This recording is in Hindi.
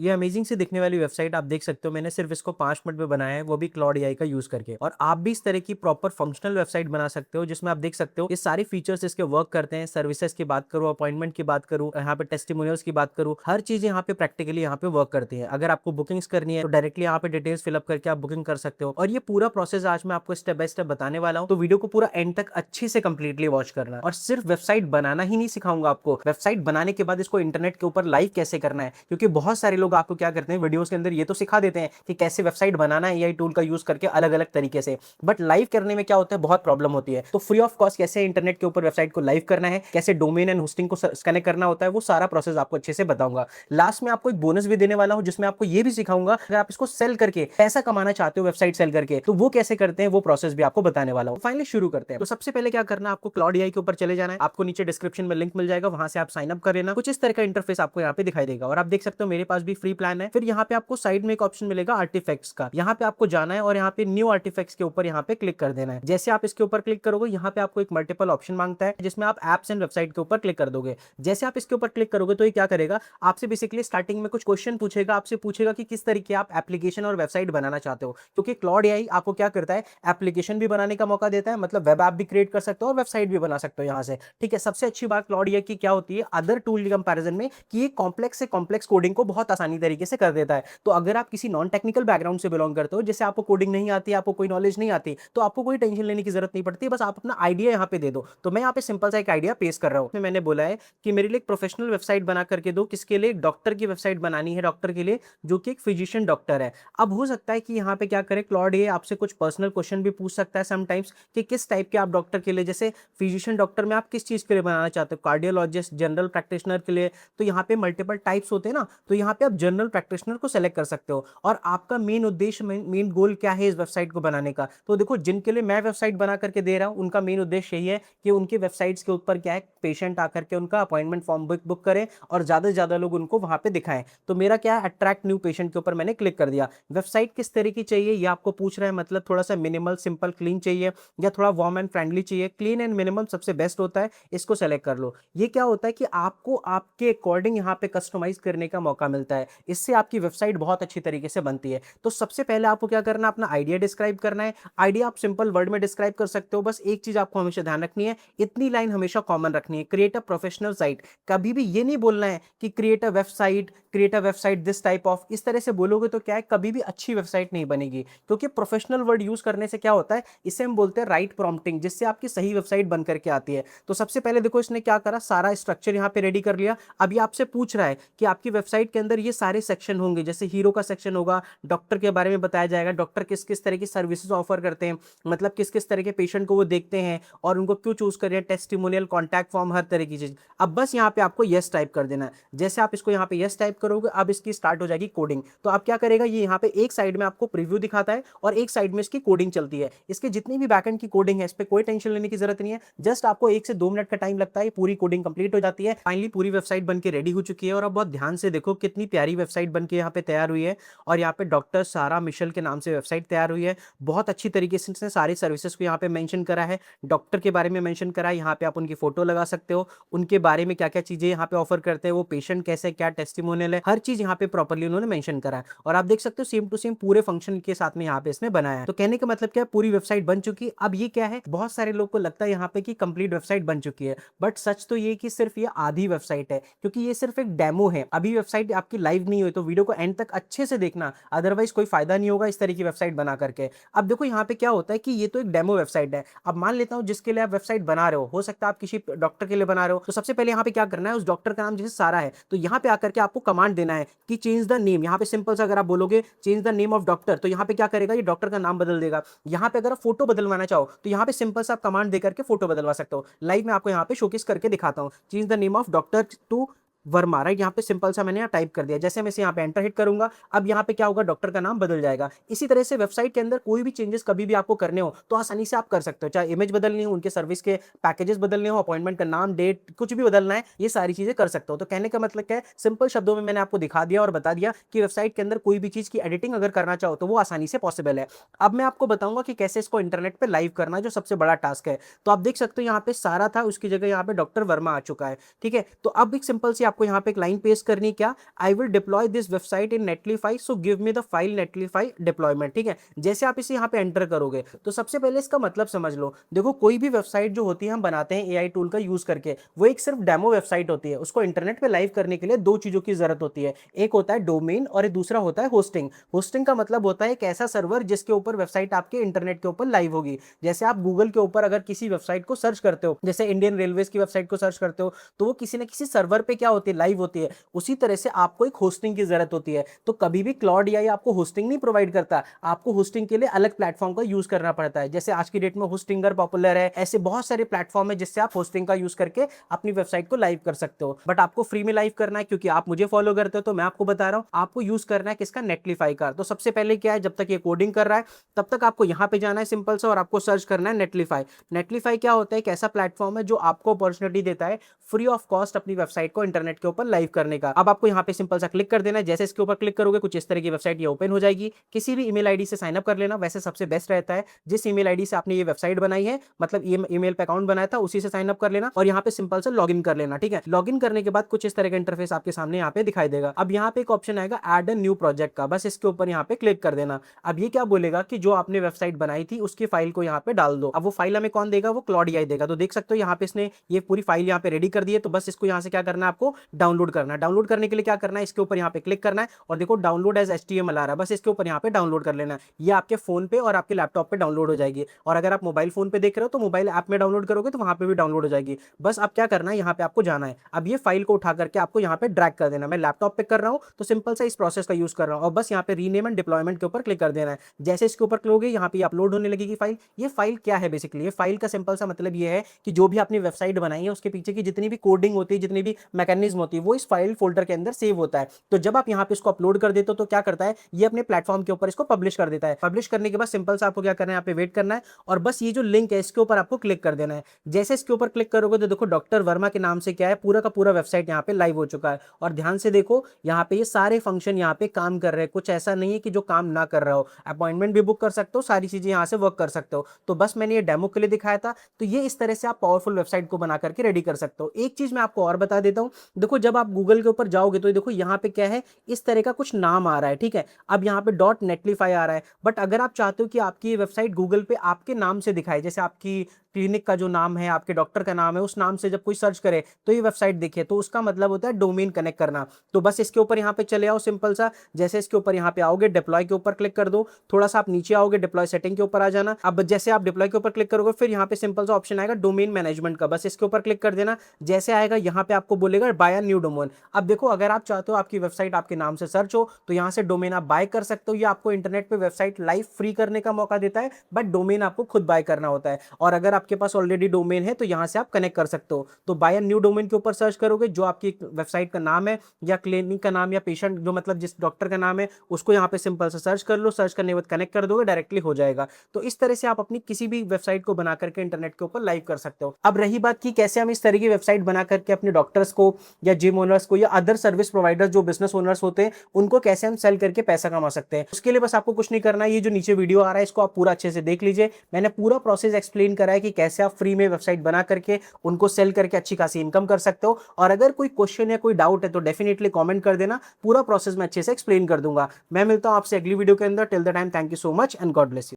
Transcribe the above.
ये अमेजिंग सी दिखने वाली वेबसाइट आप देख सकते हो, मैंने सिर्फ इसको 5 मिनट में बनाया है, वो भी क्लॉड एआई का यूज करके। और आप भी इस तरह की प्रॉपर फंक्शनल वेबसाइट बना सकते हो जिसमें आप देख सकते हो ये सारे फीचर्स इसके वर्क करते हैं। सर्विसेज की बात करूँ, अपॉइंटमेंट की बात करूँ, यहाँ पे टेस्टिमोनियल्स की बात करूँ, हर चीज यहाँ पे प्रैक्टिकली यहाँ पे वर्क करती है। अगर आपको बुकिंग्स करनी है तो डायरेक्टली यहाँ पे डिटेल्स फिलअप करके आप बुकिंग कर सकते हो। और ये पूरा प्रोसेस आज मैं आपको स्टेप बाय स्टेप बताने वाला हूँ, तो वीडियो को पूरा एंड तक अच्छे से कंप्लीटली वॉच करना। और सिर्फ वेबसाइट बनाना ही नहीं सिखाऊंगा आपको, वेबसाइट बनाने के बाद इसको इंटरनेट के ऊपर लाइव कैसे करना है। क्योंकि बहुत सारे लोग आपको क्या करते हैं, वीडियोस के अंदर ये तो सिखा देते हैं कि कैसे वेबसाइट बनाना है एआई टूल का यूज करके अलग अलग तरीके से, बट लाइव करने में क्या होता है, बहुत प्रॉब्लम होती है। तो फ्री ऑफ कॉस्ट कैसे इंटरनेट के ऊपर वेबसाइट को लाइव करना है, कैसे डोमेन एंड होस्टिंग को कनेक्ट करना होता है, वो सारा प्रोसेस आपको अच्छे से बताऊंगा। लास्ट में आपको एक बोनस भी देने वाला हूं जिसमें आपको ये भी सिखाऊंगा अगर आप इसको सेल करके पैसा कमाना चाहते हो, वेबसाइट सेल करके, तो वो कैसे करते हैं, वो प्रोसेस भी आपको बताने वाला हूं। फाइनली शुरू करते हैं। तो सबसे पहले क्या करना है, आपको क्लाउड एआई के ऊपर चले जाना है। आपको नीचे डिस्क्रिप्शन में लिंक मिल जाएगा, वहां से आप साइन अप कर लेना। कुछ इस तरह का इंटरफेस आपको यहाँ पे दिखाई देगा और आप देख सकते हो मेरे पास भी फ्री प्लान है। फिर यहाँ पे आपको साइड में एक ऑप्शन मिलेगा आर्टिफैक्ट्स का, यहाँ पे आपको जाना है और यहाँ पे न्यू आर्टिफैक्ट्स के ऊपर यहाँ पे क्लिक कर देना है। जैसे आप इसके ऊपर क्लिक करोगे, यहाँ पे आपको एक मल्टीपल ऑप्शन मांगता है जिसमें आप एप्स एंड वेबसाइट के ऊपर क्लिक कर दोगे। जैसे आप इसके ऊपर क्लिक करोगे तो ये क्या करेगा, आपसे बेसिकली स्टार्टिंग में कुछ क्वेश्चन पूछेगा, आपसे पूछेगा कि किस तरीके आप एप्लीकेशन और वेबसाइट बनाना चाहते हो। क्योंकि क्लाउड एआई आपको क्या करता है, एप्लीकेशन भी बनाने का मौका देता है, मतलब वेब ऐप भी क्रिएट कर सकते हो और वेबसाइट भी बना सकते हो यहाँ से। ठीक है, सबसे अच्छी बात क्लाउड एआई की क्या होती है अदर टूल के कंपैरिजन में, कि ये कॉम्प्लेक्स से कॉम्प्लेक्स कोडिंग को बहुत आसानी तरीके से कर देता है। तो अगर आप किसी नॉन टेक्निकल बैकग्राउंड से बिलोंग करते हो, जैसे आपको कोडिंग नहीं आती, आपको कोई नॉलेज नहीं आती, तो आपको कोई टेंशन लेने की जरूरत नहीं पड़ती, बस आप अपना आइडिया यहाँ पे दे दो। तो मैं यहाँ पे सिंपल सा एक आइडिया पेश कर रहा हूँ। मैंने बोला है कि मेरे लिए एक प्रोफेशनल वेबसाइट बना करके दो, किसके लिए, एक डॉक्टर की वेबसाइट बनानी है, डॉक्टर के लिए जो कि एक फिजिशियन डॉक्टर है। अब हो सकता है कि यहाँ पे क्या करे क्लॉड, ये आपसे कुछ पर्सनल क्वेश्चन भी पूछ सकता है समटाइम्स, कि किस टाइप के आप डॉक्टर के लिए, जैसे फिजिशियन डॉक्टर में आप किस चीज के लिए बनाना चाहते हो, कार्डियोलॉजिस्ट, जनरल प्रैक्टिशनर के लिए। तो यहाँ पे मल्टीपल टाइप्स होते हैं ना, तो यहाँ पे आप जनरल प्रैक्टिशनर को सेलेक्ट कर सकते हो। और आपका मेन उद्देश्य, मेन गोल क्या है इस वेबसाइट को बनाने का, तो देखो जिनके लिए मैं वेबसाइट बना करके दे रहा हूं उनका मेन उद्देश्य यही है कि उनके वेबसाइट्स के ऊपर क्या है, पेशेंट आकर के उनका अपॉइंटमेंट फॉर्म बुक करें और ज्यादा से ज्यादा लोग उनको वहां पे दिखाएं। तो मेरा क्या है, अट्रैक्ट न्यू पेशेंट के ऊपर मैंने क्लिक कर दिया। वेबसाइट किस तरह की चाहिए ये आपको पूछ रहा है, मतलब थोड़ा सा मिनिमल सिंपल क्लीन चाहिए या थोड़ा वार्म एंड फ्रेंडली चाहिए। क्लीन एंड मिनिमल सबसे बेस्ट होता है, इसको सेलेक्ट कर लो। ये क्या होता है कि आपको आपके अकॉर्डिंग यहाँ पे कस्टमाइज करने का मौका मिलता है, इससे आपकी वेबसाइट बहुत अच्छी तरीके से बनती है। तो सबसे पहले आपको क्या करना है, अपना आइडिया डिस्क्राइब करना है। आइडिया आप सिंपल वर्ड में डिस्क्राइब कर सकते हो, बस एक चीज आपको हमेशा ध्यान रखनी है, इतनी लाइन हमेशा कॉमन रखनी है, क्रिएट अ प्रोफेशनल साइट। कभी भी ये नहीं बोलना है कि create a website, create a website this type of, इस तरह से बोलोगे तो क्या है, कभी भी अच्छी वेबसाइट नहीं बनेगी। क्योंकि प्रोफेशनल वर्ड यूज करने से क्या होता है, इसे हम बोलते हैं राइट प्रॉम्प्टिंग, जिससे आपकी सही वेबसाइट बन करके आती है। तो सबसे पहले देखो इसने क्या करा, सारा स्ट्रक्चर यहाँ पे रेडी कर लिया। अभी आपसे पूछ रहा है कि आपकी वेबसाइट के अंदर ये सारे सेक्शन होंगे, जैसे हीरो का सेक्शन होगा, डॉक्टर के बारे में बताया जाएगा, डॉक्टर किस किस तरह की सर्विसेज ऑफर करते हैं, मतलब किस किस तरह के पेशेंट को वो देखते हैं और उनको क्यों चूज कर रहे हैं, टेस्टिमोनियल, कॉन्टैक्ट फॉर्म, हर तरह की चीज। अब बस यहाँ पे आपको यस टाइप कर देना है। जैसे आप इसको यहाँ पे यस टाइप करोगे, अब इसकी स्टार्ट हो जाएगी कोडिंग। तो आप क्या करेगा, ये यहाँ पे एक साइड में आपको प्रीव्यू दिखाता है और एक साइड में इसकी कोडिंग चलती है। इसके जितनी भी बैकएंड की कोडिंग है, इस पर कोई टेंशन लेने की जरूरत नहीं है, जस्ट आपको 1 से 2 मिनट का टाइम लगता है, पूरी कोडिंग कंप्लीट हो जाती है। फाइनली पूरी वेबसाइट बन के रेडी हो चुकी है। और अब बहुत ध्यान से देखो कितनी प्यारी वेबसाइट बन के यहाँ पे तैयार हुई है। और यहाँ पे डॉक्टर सारा मिशेल के नाम से वेबसाइट तैयार हुई है। बहुत अच्छी तरीके से इसने सारी सर्विसेज को यहाँ पे मेंशन करा है, डॉक्टर के बारे में मेंशन करा है। यहाँ पे आप उनकी फोटो लगा सकते हो, उनके बारे में क्या क्या चीजें यहाँ पे ऑफर करते हैं, वो पेशेंट कैसे, क्या टेस्टिमोनियल है, हर चीज यहाँ पे प्रॉपर्ली उन्होंने मेंशन करा है। और आप देख सकते हो सेम टू सेम पूरे फंक्शन के साथ में यहाँ पे इसने बनाया है। तो कहने का मतलब क्या है, पूरी वेबसाइट बन चुकी। अब ये क्या है, बहुत सारे लोग को लगता है यहाँ पे कि कंप्लीट वेबसाइट बन चुकी है, बट सच तो ये कि सिर्फ ये आधी वेबसाइट है, क्योंकि ये सिर्फ एक डेमो है। अभी वेबसाइट आपकी लाइव नहीं हुई, तो वीडियो को एंड तक अच्छे से देखना, अदरवाइज कोई फायदा नहीं होगा इस तरह की वेबसाइट बना करके। अब देखो यहाँ पे क्या होता है कि ये तो एक डेमो वेबसाइट है। अब मान लेता हूँ जिसके लिए आप वेबसाइट बना रहे हो सकता है आप किसी डॉक्टर के लिए बना रहे हो, तो सबसे पहले यहाँ पे क्या करना है, उस डॉक्टर का नाम जैसे सारा है, तो यहाँ पे आकर के आपको कमांड देना है कि चेंज द नेम। यहाँ पे सिंपल सा अगर आप बोलोगे change the name of doctor, तो यहाँ पे क्या करेगा, ये डॉक्टर का नाम बदल देगा। यहाँ पे अगर आप फोटो बदलवाना चाहो तो यहाँ पे सिंपल सा आप कमांड देकर के फोटो बदलवा सकते हो। लाइव मैं आपको यहाँ पे शोकेस करके दिखाता हूँ, change the name of doctor to Verma, right. यहाँ पे सिंपल सा मैंने यहाँ टाइप कर दिया। जैसे मैं इसे यहाँ पे एंटर हिट करूंगा, अब यहाँ पे क्या होगा, डॉक्टर का नाम बदल जाएगा। इसी तरह से वेबसाइट के अंदर कोई भी चेंजेस कभी भी आपको करने हो तो आसानी से आप कर सकते हो, चाहे इमेज बदलनी हो, उनके सर्विस के पैकेजेस बदलने हो, अपॉइंटमेंट का नाम, डेट, कुछ भी बदलना है, ये सारी चीजें कर सकते हो। तो कहने का मतलब क्या है, सिंपल शब्दों में मैंने आपको दिखा दिया और बता दिया कि वेबसाइट के अंदर कोई भी चीज की एडिटिंग अगर करना चाहो तो वो आसानी से पॉसिबल है। अब मैं आपको बताऊंगा कि कैसे इसको इंटरनेट पे लाइव करना, जो सबसे बड़ा टास्क है। तो आप देख सकते हो यहाँ पे सारा था, उसकी जगह यहाँ पे डॉक्टर वर्मा आ चुका है। ठीक है, तो अब एक सिंपल सी आपको यहाँ पे एक लाइन पेस्ट करनी, क्या, I will deploy this website in नेटलीफाई, so give me the file नेटलीफाई deployment. ठीक है, जैसे आप इसे यहाँ पे एंटर करोगे तो सबसे पहले इसका मतलब समझ लो। देखो कोई भी वेबसाइट जो होती है हम बनाते हैं एआई टूल का यूज करके, वो एक सिर्फ डेमो वेबसाइट होती है। उसको इंटरनेट पे लाइव करने के लिए दो चीजों की जरूरत होती है, एक होता है डोमेन और एक दूसरा होता है होस्टिंग। होस्टिंग का मतलब होता है एक ऐसा सर्वर जिसके ऊपर वेबसाइट आपके इंटरनेट के ऊपर लाइव होगी। जैसे आप गूगल के ऊपर अगर किसी वेबसाइट को सर्च करते हो, जैसे इंडियन रेलवेज की वेबसाइट को सर्च करते हो, तो वो किसी न किसी सर्वर पे क्या होती है, लाइव होती है। उसी तरह से आपको एक होस्टिंग की जरूरत होती है। तो कभी भी क्लाउड एआई आपको होस्टिंग नहीं प्रोवाइड करता, आपको होस्टिंग के लिए अलग प्लेटफॉर्म का यूज करना पड़ता है। जैसे आज की डेट में होस्टिंगर पॉपुलर है, ऐसे बहुत सारे प्लेटफॉर्म है जिससे आप होस्टिंग का यूज करके अपनी वेबसाइट को लाइव कर सकते हो। बट आपको फ्री में लाइव करना है, क्योंकि आप मुझे फॉलो करते हो तो मैं आपको बता रहा हूं, आपको यूज करना है किसका, नेटलीफाई का। तो सबसे पहले क्या है, जब तक ये कोडिंग कर रहा है तब तक आपको यहां पे जाना है सिंपल सा, और आपको सर्च करना है नेटलीफाई। नेटलीफाई क्या होता है, एक ऐसा प्लेटफॉर्म है जो आपको अपॉर्चुनिटी देता है फ्री ऑफ कॉस्ट अपनी वेबसाइट को इंटरनेट के ऊपर लाइव करने का। अब आपको यहाँ पे सिंपल सा क्लिक कर देना है। जैसे इसके ऊपर क्लिक करोगे कुछ इस तरह की वेबसाइट ये ओपन हो जाएगी। किसी भी ईमेल आईडी से साइन अप कर लेना, वैसे सबसे बेस्ट रहता है जिस ईमेल आईडी से आपने ये वेबसाइट बनाई है, मतलब ईमेल पे अकाउंट बनाया था, उसी से साइन अप कर लेना और यहाँ पे सिंपल से लॉगिन कर लेना। ठीक है, लॉगिन करने के बाद कुछ इस तरह का इंटरफेस आपके सामने यहाँ पे दिखाई देगा। अब यहाँ पे एक ऑप्शन आएगा ऐड अ न्यू प्रोजेक्ट का, बस इसके ऊपर यहाँ पे क्लिक कर देना। अब ये क्या बोलेगा कि जो आपने वेबसाइट बनाई थी उसकी फाइल को यहाँ पे डाल दो। अब वो फाइल हमें कौन देगा, वो क्लाउड एआई देगा। तो देख सकते हो यहाँ पे इसने ये पूरी फाइल यहाँ पे रेडी कर दी है। तो बस इसको यहाँ से क्या करना है, आपको डाउनलोड करना है। डाउनलोड करने के लिए क्या करना है, इसके ऊपर यहाँ पे क्लिक करना है और देखो डाउनलोड एज एचटीएमएल आ रहा है, बस इसके ऊपर यहाँ पे डाउनलोड कर लेना है। ये आपके फोन पे और आपके लैपटॉप पे डाउनलोड हो जाएगी। और अगर आप मोबाइल फोन पे देख रहे हो तो मोबाइल ऐप में डाउनलोड करोगे तो वहां पे भी डाउनलोड हो जाएगी। बस आप क्या करना है, यहाँ पे आपको जाना है। अब ये फाइल को उठा करके आपको यहाँ पे ड्रैग कर देना। मैं लैपटॉप पे कर रहा हूँ तो सिंपल सा इस प्रोसेस का यूज कर रहा हूँ, और बस यहाँ पे रीनेम एंड डिप्लॉयमेंट के ऊपर क्लिक कर देना है। जैसे इसके ऊपर क्लिक होगे यहाँ पे अपलोड होने लगेगी फाइल। ये फाइल क्या है, बेसिकली ये फाइल का सिंपल सा मतलब ये है कि जो भी आपने वेबसाइट बनाई है उसके पीछे की जितनी भी कोडिंग होती है, जितनी भी मैकेनिज्म होती है, वो इस फाइल फोल्डर के अंदर सेव होता है। तो जब आप यहाँ पे इसको अपलोड कर देते हो तो क्या करता है, ये अपने प्लेटफॉर्म के ऊपर इसको पब्लिश कर देता है। पब्लिश करने के बाद सिंपल सा आपको क्या करना है, यहाँ पे वेट करना है और बस ये जो लिंक है इसके ऊपर आपको क्लिक कर देना है। जैसे इसके ऊपर क्लिक करोगे तो देखो डॉक्टर वर्मा के नाम से क्या है, पूरा का पूरा वेबसाइट यहाँ पे लाइव हो चुका है। और ध्यान से देखो यहाँ पे ये सारे फंक्शन यहाँ पे काम कर रहे हैं, कुछ ऐसा नहीं है कि जो काम ना कर रहा हो। अपॉइंटमेंट भी बुक कर सकते हो, सारी चीजें यहाँ से वर्क कर सकते हो। तो बस मैंने ये डेमो के लिए दिखाया था। तो ये इस तरह से आप पावरफुल वेबसाइट को बना करके रेडी कर सकते हो। एक चीज मैं आपको और बता देता हूँ, देखो जब आप गूगल के ऊपर जाओगे तो देखो यहाँ पे क्या है, इस तरह का कुछ नाम आ रहा है। ठीक है, अब यहाँ पे डॉट नेटलीफाई आ रहा है। बट अगर आप चाहते हो कि आपकी वेबसाइट गूगल पे आपके नाम से दिखाए, जैसे आपकी क्लिनिक का जो नाम है, आपके डॉक्टर का नाम है, उस नाम से जब कोई सर्च करे तो ये वेबसाइट दिखे, तो उसका मतलब होता है डोमेन कनेक्ट करना। तो बस इसके ऊपर यहाँ पे चले आओ सिंपल सा। जैसे इसके ऊपर यहाँ पे आओगे डिप्लॉय के ऊपर क्लिक कर दो, थोड़ा सा आप नीचे आओगे डिप्लॉय सेटिंग के ऊपर आ जाना। अब जैसे आप डिप्लॉय के ऊपर क्लिक करोगे फिर यहाँ पे सिंपल सा ऑप्शन आएगा डोमेन मैनेजमेंट का, बस इसके ऊपर क्लिक कर देना। जैसे आएगा यहाँ पे आपको बोलेगा बाय अ न्यू डोमेन। अब देखो अगर आप चाहते हो आपकी वेबसाइट आपके नाम से सर्च हो तो यहाँ से डोमेन आप बाय कर सकते हो। ये आपको इंटरनेट पे वेबसाइट लाइव फ्री करने का मौका देता है, बट डोमेन आपको खुद बाय करना होता है। और अगर आपके पास ऑलरेडी डोमेन है तो यहाँ से आप कनेक्ट कर सकते हो। तो बाय अ न्यू डोमेन के ऊपर सर्च करोगे, जो आपकी वेबसाइट का नाम है या क्लिनिक का नाम या पेशेंट जो मतलब जिस डॉक्टर का नाम है उसको यहाँ पे सिंपल से सर्च कर लो। सर्च करने के बाद कनेक्ट कर दोगे, डायरेक्टली हो जाएगा। तो इस तरह से आप अपनी किसी भी वेबसाइट को बना करके इंटरनेट के ऊपर लाइव कर सकते हो। अब रही बात की कैसे हम इस तरह की वेबसाइट बना करके अपने डॉक्टर्स को या जिम ओनर्स को या अदर सर्विस प्रोवाइडर्स जो बिजनेस ओनर्स होते हैं उनको कैसे हम सेल करके पैसा कमा सकते हैं, उसके लिए बस आपको कुछ नहीं करना है। ये जो नीचे वीडियो आ रहा है इसको आप पूरा अच्छे से देख लीजिए। मैंने पूरा प्रोसेस एक्सप्लेन करा है कि कैसे आप फ्री में वेबसाइट बना करके उनको सेल करके अच्छी खासी इनकम कर सकते हो। और अगर कोई क्वेश्चन या कोई डाउट है तो डेफिनेटली कमेंट कर देना, पूरा प्रोसेस मैं अच्छे से एक्सप्लेन कर दूंगा। मैं मिलता हूं आपसे अगली वीडियो के अंदर। Till the time thank you so much and God bless you.